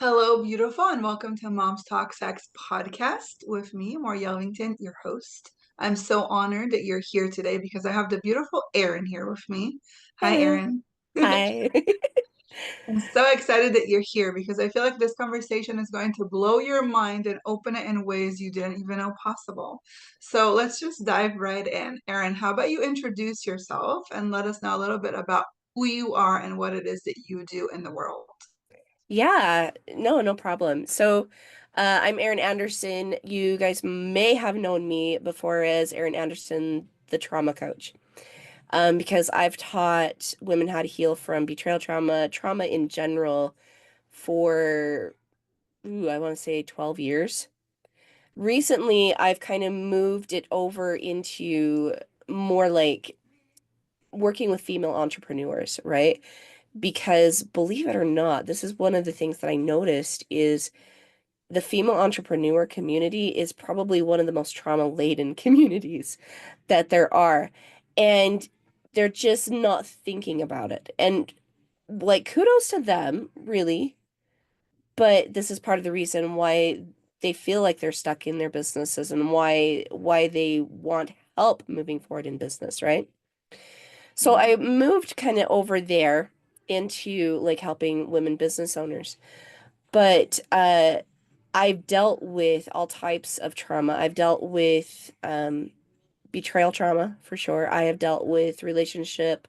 Hello, beautiful, and welcome to Mom's Talk Sex podcast with me, Mor Yelvington, your host. I'm so honored that you're here today because I have the beautiful Erin here with me. Hi, Hello. Erin. Hi. I'm so excited that you're here because I feel like this conversation is going to blow your mind and open it in ways you didn't even know possible. So let's just dive right in. Erin, how about you introduce yourself and let us know a little bit about who you are and what it is that you do in the world? Yeah, no problem. I'm Erin Anderson. You guys may have known me before as Erin Anderson, the trauma coach, because I've taught women how to heal from betrayal trauma, trauma in general, for, I want to say 12 years. Recently, I've kind of moved it over into more like working with female entrepreneurs, right? Because believe it or not, this is one of the things that I noticed is the female entrepreneur community is probably one of the most trauma-laden communities that there are. And they're just not thinking about it. And like kudos to them, really. But this is part of the reason why they feel like they're stuck in their businesses and why they want help moving forward in business, right? So I moved kind of over there into like helping women business owners. But I've dealt with all types of trauma. I've dealt with betrayal trauma for sure. I have dealt with relationship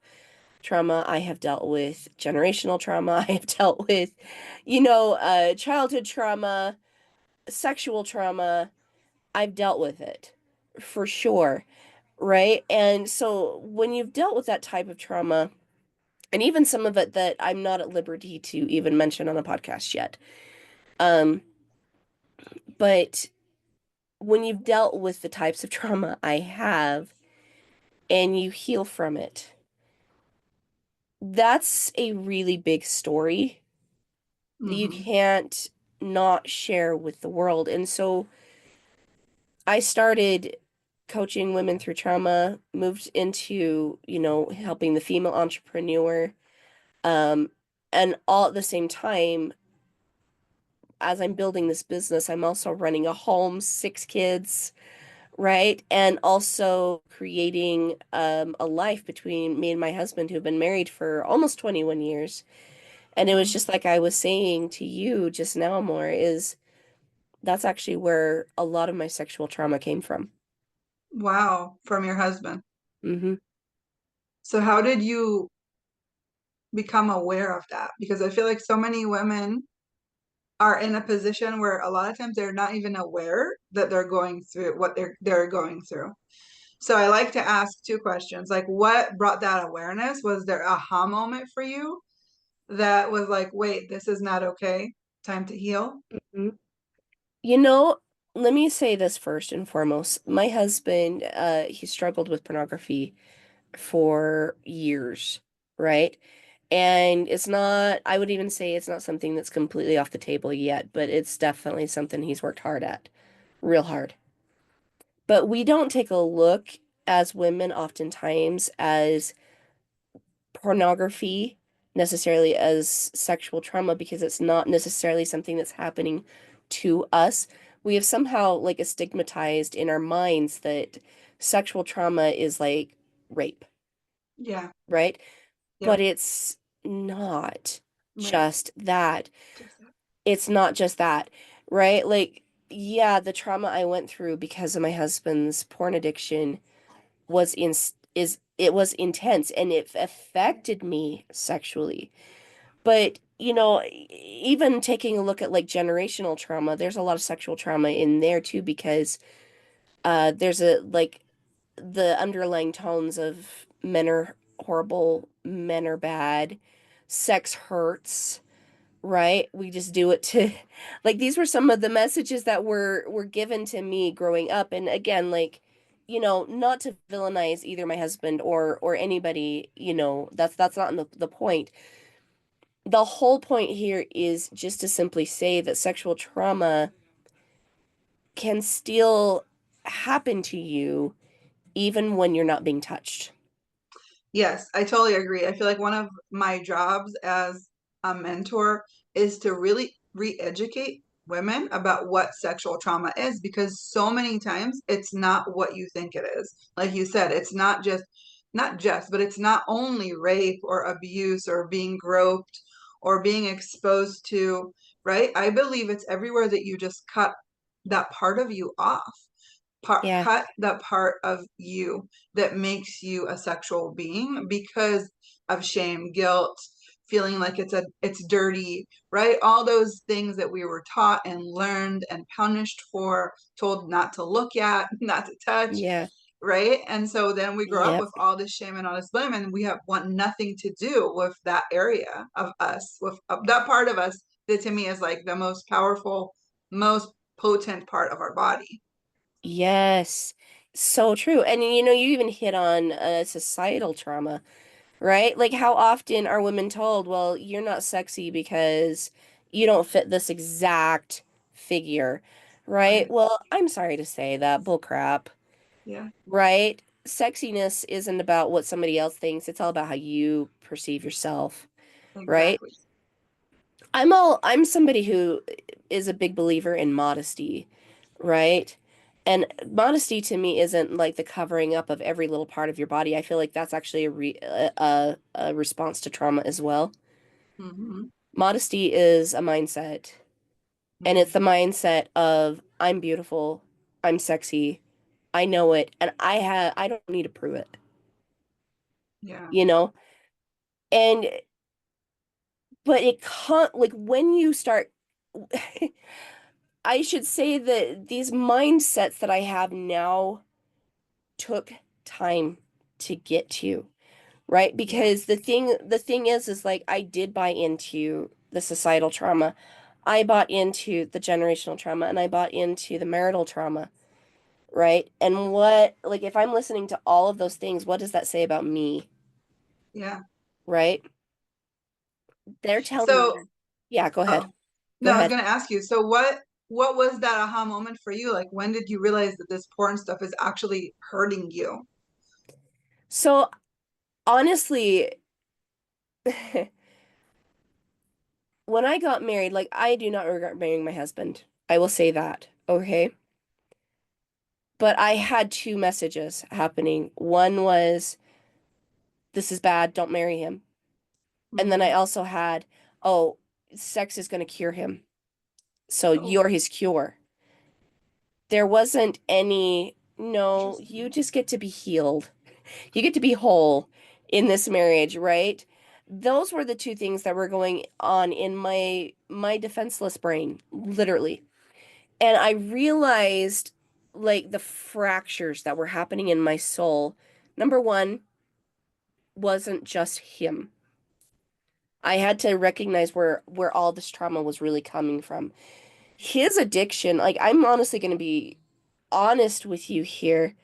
trauma. I have dealt with generational trauma. I have dealt with, childhood trauma, sexual trauma. I've dealt with it for sure, right? And so when you've dealt with that type of trauma, and even some of it that I'm not at liberty to even mention on a podcast yet, um, but when you've dealt with the types of trauma I have and you heal from it, that's a really big story that you Mm-hmm. can't not share with the world. And so I started coaching women through trauma, moved into, helping the female entrepreneur. Um, and all at the same time, as I'm building this business, I'm also running a home, 6 kids, right? And also creating a life between me and my husband who've been married for almost 21 years. And it was just like I was saying to you just now, more is that's actually where a lot of my sexual trauma came from. Wow, from your husband. Hmm. So how did you become aware of that? Because I feel like so many women are in a position where a lot of times they're not even aware that they're going through what they're going through. So I like to ask two questions. Like what brought that awareness? Was there a aha moment for you that was like, wait, this is not okay. Time to heal? You know, let me say this first and foremost. My husband, he struggled with pornography for years, right? And it's not, I would even say it's not something that's completely off the table yet, but it's definitely something he's worked hard at, real hard. But we don't take a look as women oftentimes as pornography necessarily as sexual trauma because it's not necessarily something that's happening to us. We have somehow like stigmatized in our minds that sexual trauma is like rape, Yeah. right? But Yep. it's not Right. just that. Just that. It's not just that, right? Like, yeah, the trauma I went through because of my husband's porn addiction was in is it was intense and it affected me sexually. But, even taking a look at like generational trauma, there's a lot of sexual trauma in there too because there's a like the underlying tones of men are horrible, men are bad, sex hurts, right? We just do it to like these were some of the messages that were given to me growing up. And again, like, not to villainize either my husband or anybody, that's not the point. The whole point here is just to simply say that sexual trauma can still happen to you even when you're not being touched. Yes, I totally agree. I feel like one of my jobs as a mentor is to really re-educate women about what sexual trauma is, because so many times it's not what you think it is. Like you said, it's not just, but it's not only rape or abuse or being groped or being exposed to, right? I believe it's everywhere that you just cut that part of you off. Yeah. Cut that part of you that makes you a sexual being because of shame, guilt, feeling like it's dirty, right? All those things that we were taught and learned and punished for, told not to look at, not to touch, Yeah. right? And so then we grow up Yep. with all this shame and all this blame, and we have want nothing to do with that area of us, with that part of us that to me is like the most powerful, most potent part of our body. Yes. So true. And you even hit on societal trauma, right? Like how often are women told, well, you're not sexy because you don't fit this exact figure, right? Right. Well, I'm sorry to say that, bull crap, Yeah, right? Sexiness isn't about what somebody else thinks. It's all about how you perceive yourself, right? exactly. I'm somebody who is a big believer in modesty, right? And modesty to me isn't like the covering up of every little part of your body. I feel like that's actually a response to trauma as well. Hmm. Modesty is a mindset, and Yeah, it's the mindset of I'm beautiful, I'm sexy, I know it, and I don't need to prove it, yeah, you know? And but it can't like when you start I should say that these mindsets that I have now took time to get to, right? yeah, Because the thing is like I did buy into the societal trauma. I bought into the generational trauma and I bought into the marital trauma, right? And what like if I'm listening to all of those things, what does that say about me, yeah. right? They're telling So, me, yeah, go ahead. oh, Go no, I was ahead. gonna ask you. So, what was that aha moment for you? Like, when did you realize that this porn stuff is actually hurting you? So honestly, when I got married, like I do not regret marrying my husband. I will say that. Okay. But I had two messages happening. One was, this is bad, don't marry him. And then I Hmm. also had, oh, sex is going to cure him. So Oh, you're his cure. There wasn't any, no, you interesting. just get to be healed. You get to be whole in this marriage, right? Those were the two things that were going on in my defenseless brain, literally. And I realized like the fractures that were happening in my soul. Number one wasn't just him. I had to recognize where all this trauma was really coming from. His addiction, like I'm honestly going to be honest with you here.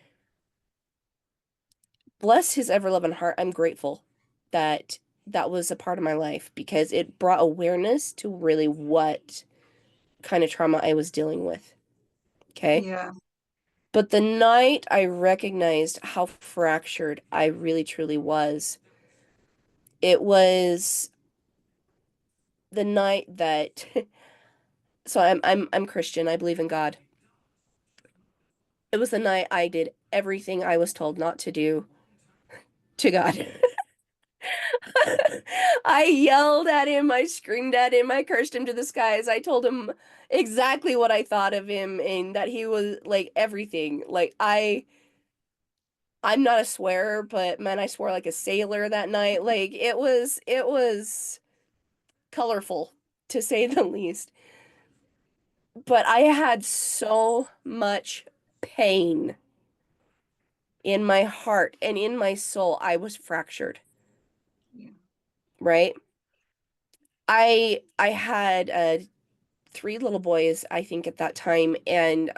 Bless his ever-loving heart. I'm grateful that that was a part of my life because it brought awareness to really what kind of trauma I was dealing with. Okay? Yeah, But the night I recognized how fractured I really truly was, it was the night that so I'm Christian. I believe in God. It was the night I did everything I was told not to do to God. I yelled at him, I screamed at him, I cursed him to the skies. I told him exactly what I thought of him and that he was like everything. Like I'm not a swearer, but man, I swore like a sailor that night. Like it was colorful to say the least. But I had so much pain in my heart and in my soul. I was fractured, yeah, right? I had three little boys, I think at that time, and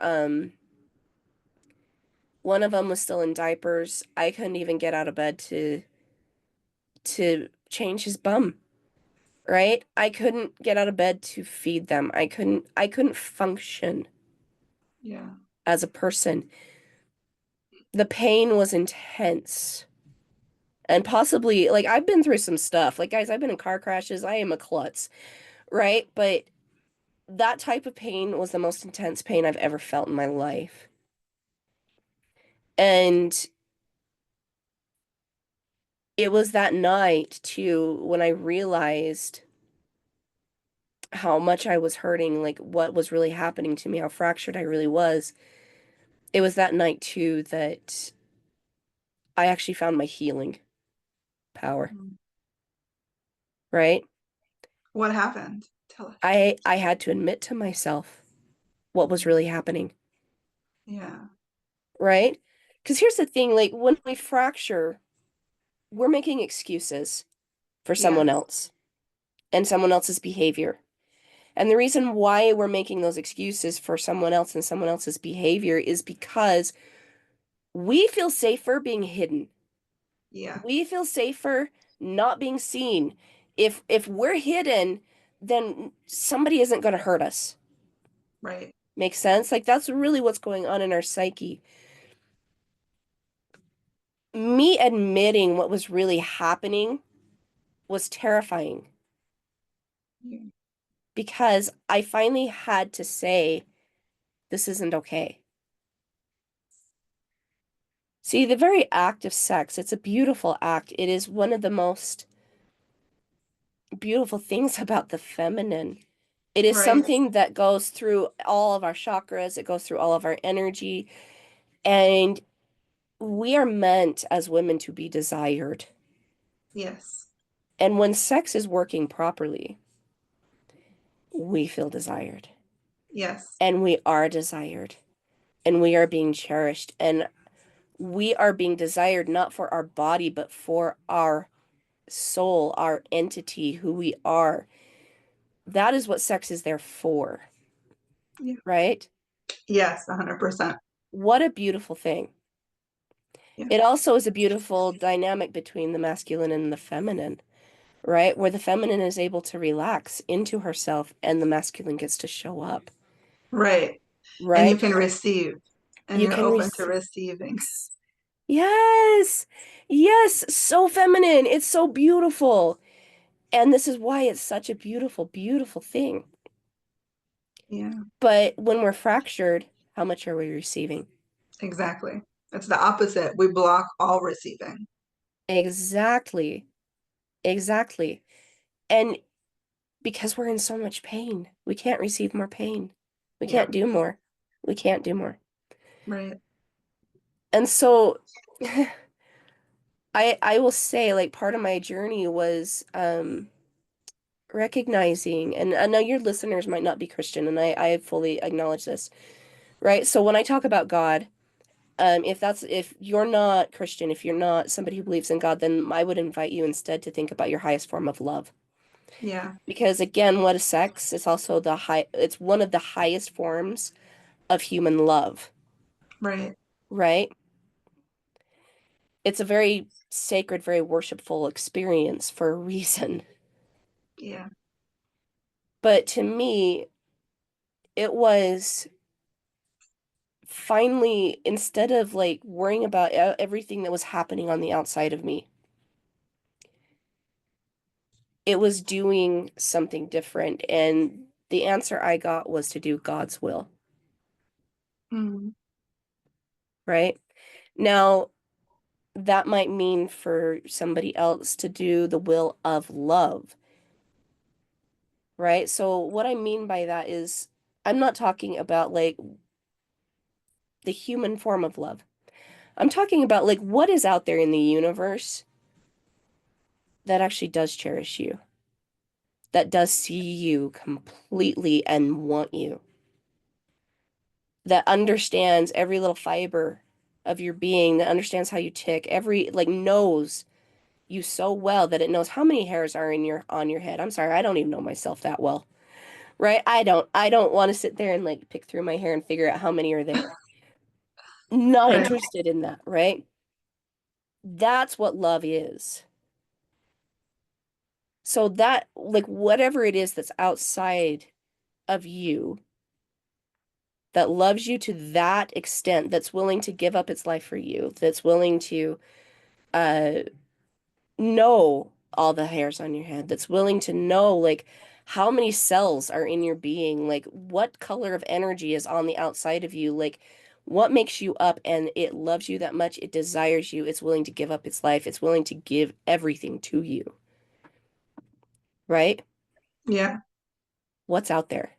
one of them was still in diapers. I couldn't even get out of bed to change his bum, right? I couldn't get out of bed to feed them. I couldn't function yeah, as a person. The pain was intense. And possibly like I've been through some stuff. Like guys, I've been in car crashes. I am a klutz, right? But that type of pain was the most intense pain I've ever felt in my life. And it was that night too when I realized how much I was hurting, like what was really happening to me, how fractured I really was. It was that night too that I actually found my healing power, Mm. right? What happened? Tell us. I had to admit to myself what was Mm. really happening, Yeah. right? Because here's the thing, like when we fracture, we're making excuses for someone Yes. else and someone else's behavior. And the reason why we're making those excuses for someone else and someone else's behavior is because we feel safer being hidden. Yeah. We feel safer not being seen. If we're hidden, then somebody isn't going to hurt us. Right. Makes sense? Like that's really what's going on in our psyche. Me admitting what was really happening was terrifying Yeah. because I finally had to say, this isn't okay. See, the very act of sex, it's a beautiful act. It is one of the most beautiful things about the feminine. It is Right. something that goes through all of our chakras, it goes through all of our energy, and we are meant as women to be desired. Yes. And when sex is working properly, we feel desired. Yes. And we are desired. And we are being cherished. And we are being desired not for our body, but for our soul, our entity, who we are. That is what sex is there for, Yeah. right? Yes. 100%. What a beautiful thing. Yeah. It also is a beautiful dynamic between the masculine and the feminine, right? Where the feminine is able to relax into herself and the masculine gets to show up, Right. And you right? can receive, and You you're can open to receive. receiving. Yes. Yes. So feminine. It's so beautiful. And this is why it's such a beautiful, beautiful thing. Yeah. But when we're fractured, how much are we receiving? Exactly. It's the opposite. We block all receiving. Exactly. Exactly. And because we're in so much pain, we can't receive more pain. We Yeah. can't do more. We can't do more. Right. And so I will say like part of my journey was recognizing, and I know your listeners might not be Christian, and I fully acknowledge this, right? So when I talk about God, if you're not Christian, if you're not somebody who believes in God, then I would invite you instead to think about your highest form of love. Yeah. Because again, what is sex? It's also it's one of the highest forms of human love, Right. right? It's a very sacred, very worshipful experience for a reason. Yeah. But to me, it was finally, instead of like worrying about everything that was happening on the outside of me, it was doing something different. And the answer I got was to do God's will, Mm. right? Now, that might mean for somebody else to do the will of love, right? So, what I mean by that is, I'm not talking about like the human form of love. I'm talking about like what is out there in the universe that actually does cherish you, that does see you completely and want you, that understands every little fiber of your being, that understands how you tick, every like knows you so well that it knows how many hairs are in your on your head. I'm sorry, I don't even know myself that well. Right? I don't want to sit there and like pick through my hair and figure out how many are there. Not Right. interested in that, right? That's what love is. So that like whatever it is that's outside of you that loves you to that extent, that's willing to give up its life for you, that's willing to uh know all the hairs on your head, that's willing to know like How many cells are in your being? Like, what color of energy is on the outside of you? Like, what makes you up and it loves you that much? It desires you. It's willing to give up its life. It's willing to give everything to you, right? Yeah. What's out there?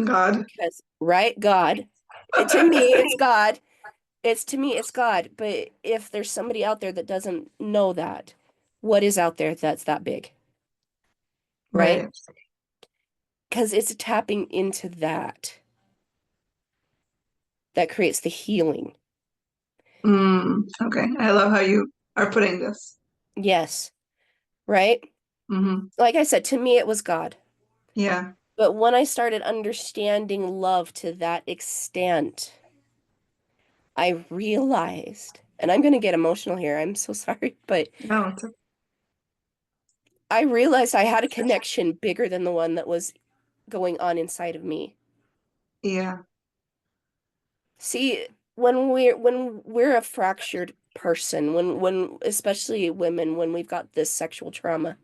God. Because, right? God. To me, it's God. To me, it's God. But if there's somebody out there that doesn't know that, what is out there that's that big, right? Right. Because it's tapping into that creates the healing. Okay. I love how you are putting this. Yes, right? Hmm. Like I said, to me, it was God. Yeah. But when I started understanding love to that extent, I realized, and I'm going to get emotional here. I'm so sorry, but No, it's I realized I had a connection bigger than the one that was going on inside of me. yeah. See, when we're a fractured person, when especially women, when we've got this sexual trauma,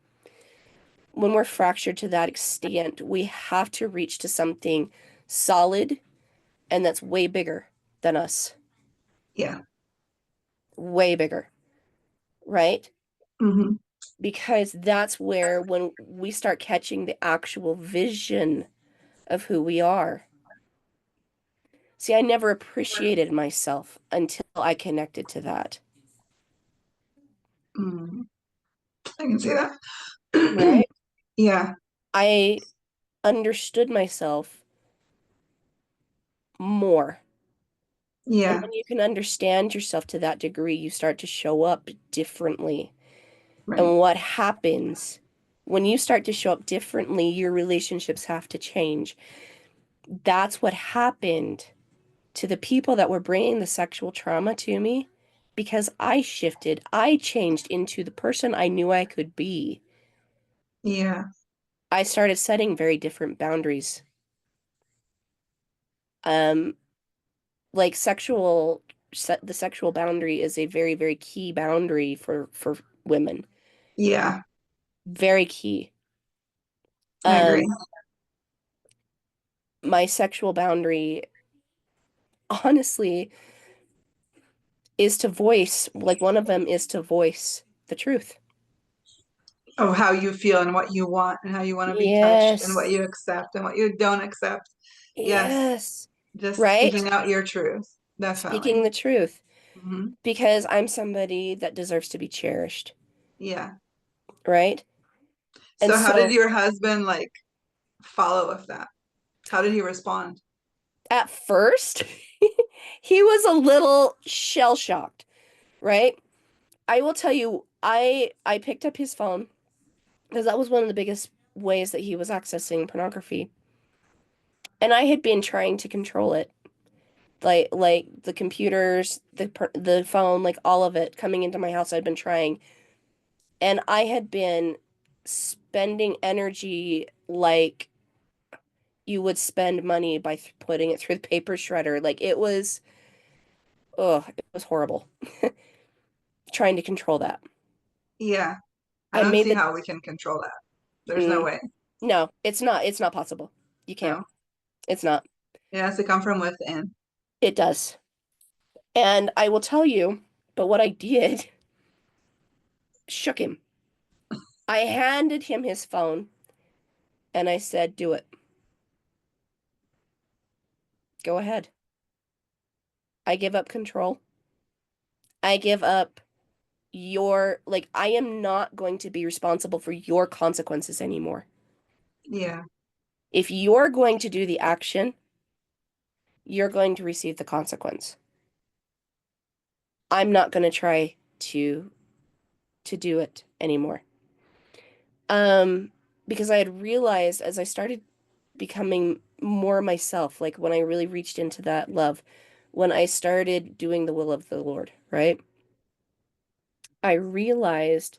when we're fractured to that extent, we have to reach to something solid and that's way bigger than us. Yeah. Way bigger, right? Hmm. Because that's where when we start catching the actual vision of who we are. See, I never appreciated myself until I connected to that, Mm. I can see that. right? Yeah. I understood myself more. And Yeah. when you can understand yourself to that degree, you start to show up differently. Right. And what happens when you start to show up differently, your relationships have to change. That's what happened to the people that were bringing the sexual trauma to me because I shifted. I changed into the person I knew I could be. Yeah. I started setting very different boundaries. Um, like the sexual boundary is a very, very key boundary for women. Yeah. Very key. I agree. Um, my sexual boundary, honestly, is to voice, like one of them is to voice the truth. Of how you feel and what you want and how you want to be touched and what Yes. you accept and what you don't accept. Yes. Yes. Just Right? speaking out your truth. Speaking Definitely. the truth Hmm. because I'm somebody that deserves to be cherished, Yeah. right? And So how did so your husband like follow with that? How did he respond? at first, he was a little shell-shocked, right? I will tell you, I picked up his phone because that was one of the biggest ways that he was accessing pornography. And I had been trying to control it. Like the computers, the phone, like all of it coming into my house, I'd been trying. And I had been spending energy like you would spend money by putting it through the paper shredder. Like it was horrible trying to control that. Yeah. I I don't made see the how we can control that. There's no mm, way. no, it's not possible. You can't. No. It's not. It has to come from within. It does. And I will tell you, but what I did shook him. I handed him his phone and I said, "Do it. Go ahead. I give up control. I give up I am not going to be responsible for your consequences anymore. Yeah. If you're going to do the action, you're going to receive the consequence. I'm not going to try to do it anymore." Um, because I had realized as I started becoming more myself, like when I really reached into that love, when I started doing the will of the Lord, right? I realized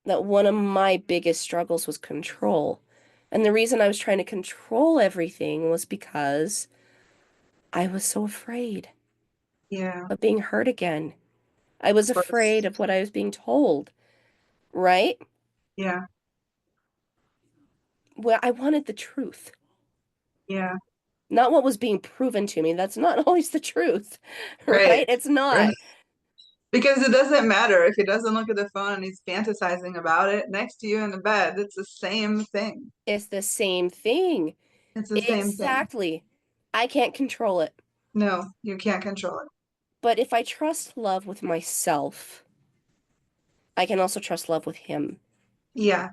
that one of my biggest struggles was control. And the reason I was trying to control everything was because I was so afraid Yeah. of being hurt again. I was Of course. afraid of what I was being told, right? Yeah. Well, I wanted the truth, Yeah. not what was being proven to me. That's not always the truth, Right. right? It's Right. not. Because it doesn't matter if he doesn't look at the phone and he's fantasizing about it next to you in the bed. It's the same thing. It's the same thing. It's the same thing. Exactly. I can't control it. No, you can't control it. But if I trust love with myself, I can also trust love with him. Yeah.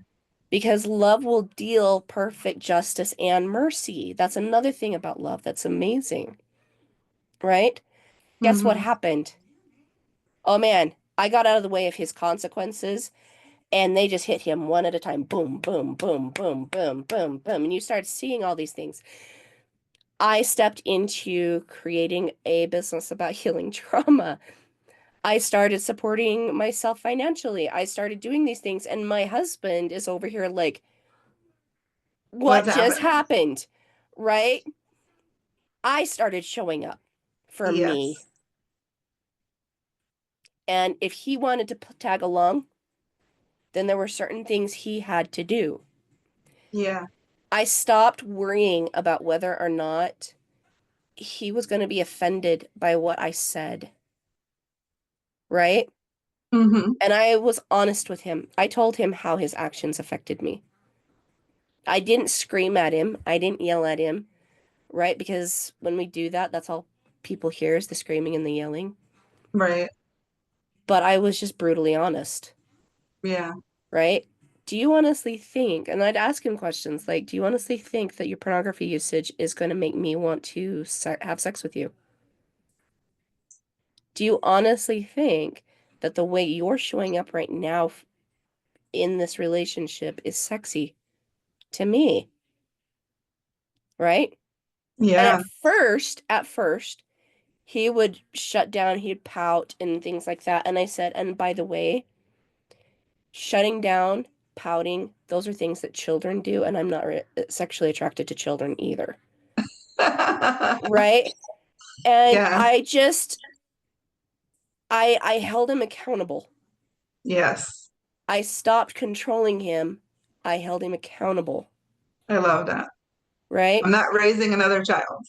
Because love will deal perfect justice and mercy. That's another thing about love that's amazing, right? Guess what Mm-hmm. happened? Oh man, I got out of the way of his consequences and they just hit him one at a time. Boom, boom, boom, boom, boom, boom, boom. And you start seeing all these things. I stepped into creating a business about healing trauma. I started supporting myself financially. I started doing these things, and my husband is over here like, what What's just happening? happened? Right? I started showing up for me. Yes. And if he wanted to tag along, then there were certain things he had to do. Yeah. I stopped worrying about whether or not he was going to be offended by what I said, right? Mm-hmm. And I was honest with him. I told him how his actions affected me. I didn't scream at him. I didn't yell at him, right? Because when we do that, that's all people hear is the screaming and the yelling. Right. But I was just brutally honest, Yeah. right? Do you honestly think, and I'd ask him questions like, do you honestly think that your pornography usage is going to make me want to have sex with you? Do you honestly think that the way you're showing up right now in this relationship is sexy to me, right? And Yeah. at first, he would shut down, he'd pout and things like that. And I said, and by the way, shutting down, pouting, those are things that children do, and I'm not sexually attracted to children either. Right? And Yeah. I held him accountable. Yes. I stopped controlling him. I held him accountable, I love that. right? I'm not raising another child.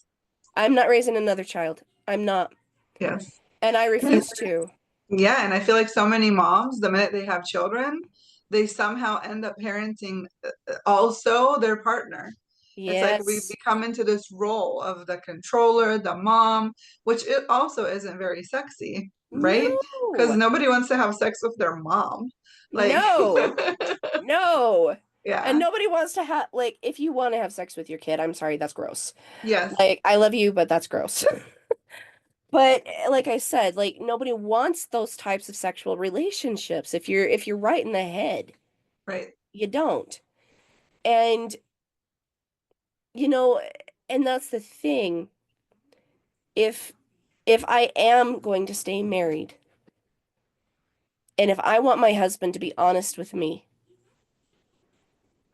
I'm not raising another child. I'm not. Yes. And I And I refuse to. Yeah, and I feel like so many moms, the minute they have children, they somehow end up parenting also their partner. It's like we Yes. become into this role of the controller, the mom, which it also isn't very sexy, right? Because No. nobody wants to have sex with their mom. Like, No. No. And yeah, nobody wants to have, like, if you want to have sex with your kid, I'm sorry, that's gross. yes, Like, I love you, but that's gross. But like I said, like nobody wants those types of sexual relationships. If you're right in the head, right. you don't. And you know, and that's the thing. If if I am going to stay married, and if I want my husband to be honest with me,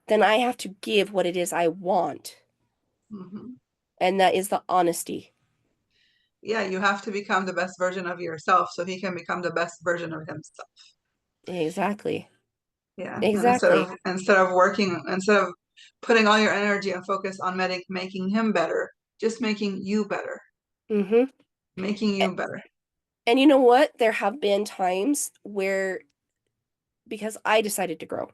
then I have to give what it is I want, Hmm. and that is the honesty. Yeah, you have to become the best version of yourself so he can become the best version of himself. Exactly. Yeah, and Exactly. instead of working, instead of putting all your energy and focus on making him better, just making you better, Mm-hmm. making you better. And you know what? There have been times where because I decided to grow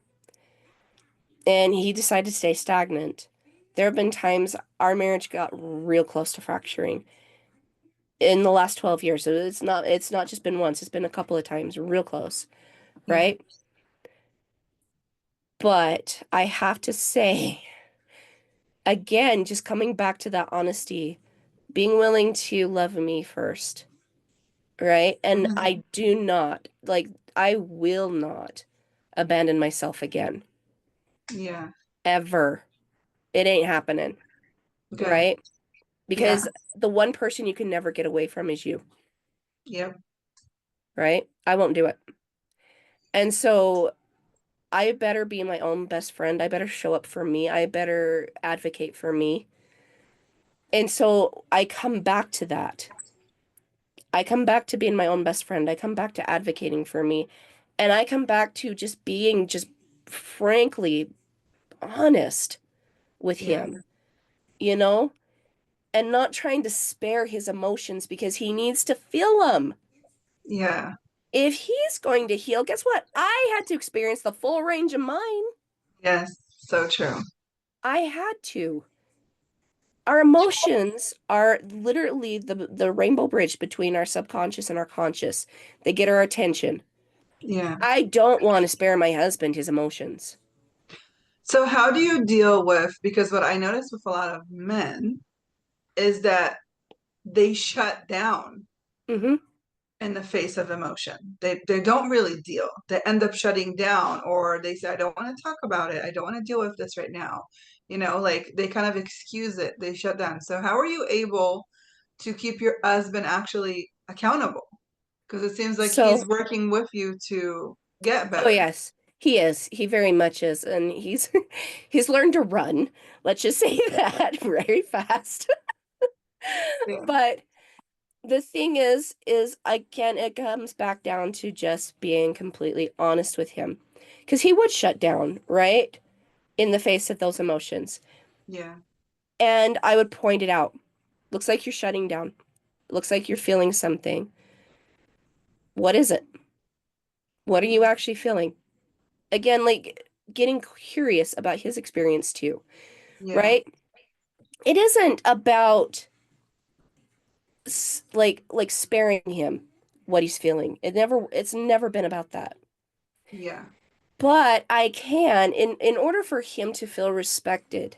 and he decided to stay stagnant. There have been times our marriage got real close to fracturing in the last 12 years. So it's not just been once, it's been a couple of times real close, Yeah. right? But I have to say, again, just coming back to that honesty, being willing to love me first, right? And Hmm. I do not, like, I will not abandon myself again, Yeah. ever. It ain't happening, Good. right? Yeah. Because the one person you can never get away from is you, Yep. right? I won't do it. And so I better be my own best friend. I better show up for me. I better advocate for me. And so I come back to that. I come back to being my own best friend. I come back to advocating for me. And I come back to just being just frankly honest with Yeah. him, you know, and not trying to spare his emotions because he needs to feel them. Yeah. If he's going to heal, guess what? I had to experience the full range of mine. Yes. So true. I had to. Our emotions are literally the rainbow bridge between our subconscious and our conscious. They get our attention. Yeah. I don't want to spare my husband his emotions. So how do you deal with, because what I notice with a lot of men is that they shut down Hmm. in the face of emotion. They don't really deal. They end up shutting down, or they say, I don't want to talk about it. I don't want to deal with this right now. Like they kind of excuse it. They shut down. So how are you able to keep your husband actually accountable? Because it seems like he's So, working with you to get oh better. yes, he is. He very much is, and he's he's learned to run. Let's just say that very fast. Yeah. But the thing is again, it comes back down to just being completely honest with him, because he would shut down, right? In the face of those emotions. Yeah. And I would point it out. Looks like you're shutting down. Looks like you're feeling something. What is it? What are you actually feeling? Again, like getting curious about his experience too, Yeah. right? It isn't about like sparing him what he's feeling. It's never been about that. Yeah. But I can in order for him to feel respected.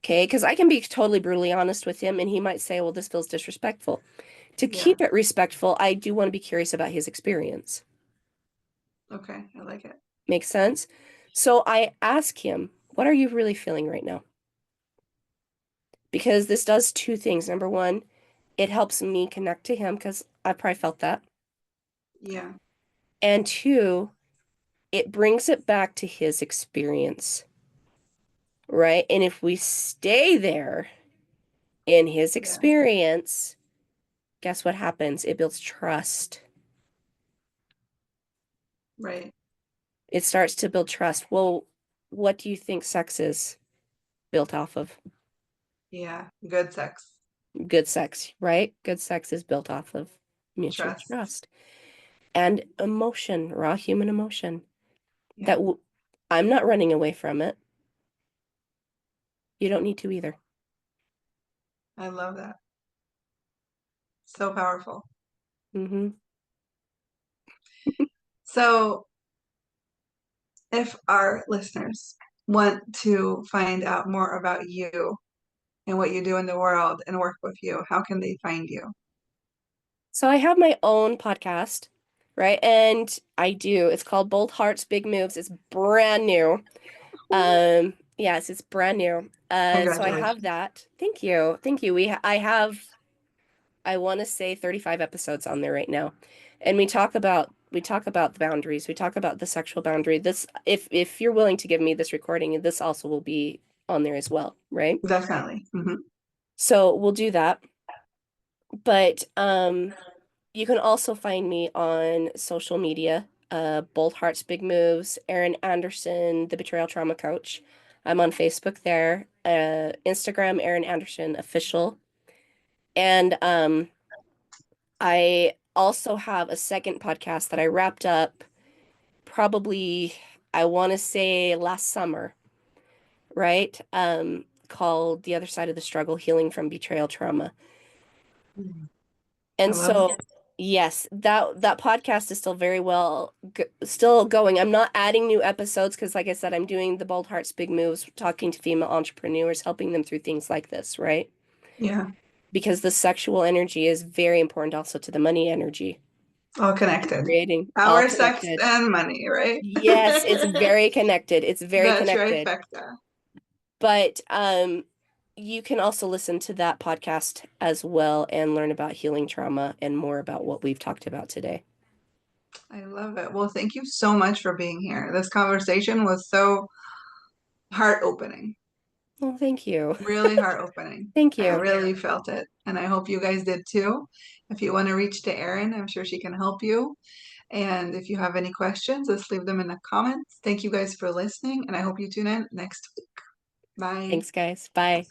Okay, because I can be totally brutally honest with him and he might say, "Well, this feels disrespectful." To Yeah. keep it respectful, I do want to be curious about his experience. Okay. I like it. Makes sense? So I ask him, what are you really feeling right now? Because this does two things. Number one, it helps me connect to him because I probably felt that. Yeah. And two, it brings it back to his experience, right? And if we stay there in his Yeah. experience, guess what happens? It builds trust. Right. It starts to build trust. Well, what do you think sex is built off of? Yeah. Good sex. Good sex, right? Good sex is built off of mutual Trust. trust and emotion, raw human emotion. Yeah. That w I'm not running away from it. You don't need to either. I love that. So powerful. Hmm. So, if our listeners want to find out more about you and what you do in the world and work with you, how can they find you? So I have my own podcast, right? And I do. It's called Bold Hearts, Big Moves. It's brand new. Yes, it's brand new. So I have Congratulations. that. Thank you. Thank you. I have I want to say 35 episodes on there right now. And we talk about the boundaries. We talk about the sexual boundary. This if you're willing to give me this recording, this also will be on there as well, right? Definitely. So we'll do that. But you can also find me on social media. Bold Hearts Big Moves, Erin Anderson, the Betrayal Trauma Coach. I'm on Facebook there. Instagram, Erin Anderson Official. And I also have a second podcast that I wrapped up probably, I want to say last summer, right? Called The Other Side of the Struggle, Healing from Betrayal Trauma. I And love so, it. yes, that podcast is still very well still going. I'm not adding new episodes because, like I said, I'm doing the Bold Hearts Big Moves, talking to female entrepreneurs, helping them through things like this, right? Yeah. Because the sexual energy is very important also to the money energy. All connected. Creating all Power, sex, connected. and money, right? Yes, it's very connected. It's very The connected. trifecta. But you can also listen to that podcast as well and learn about healing trauma and more about what we've talked about today. I love it. Well, thank you so much for being here. This conversation was so heart opening. Well, thank you. Really heart opening. Thank I you. really felt it. And I hope you guys did too. If you want to reach to Erin, I'm sure she can help you. And if you have any questions, just leave them in the comments. Thank you guys for listening, and I hope you tune in next week. Bye. Thanks, guys. Bye.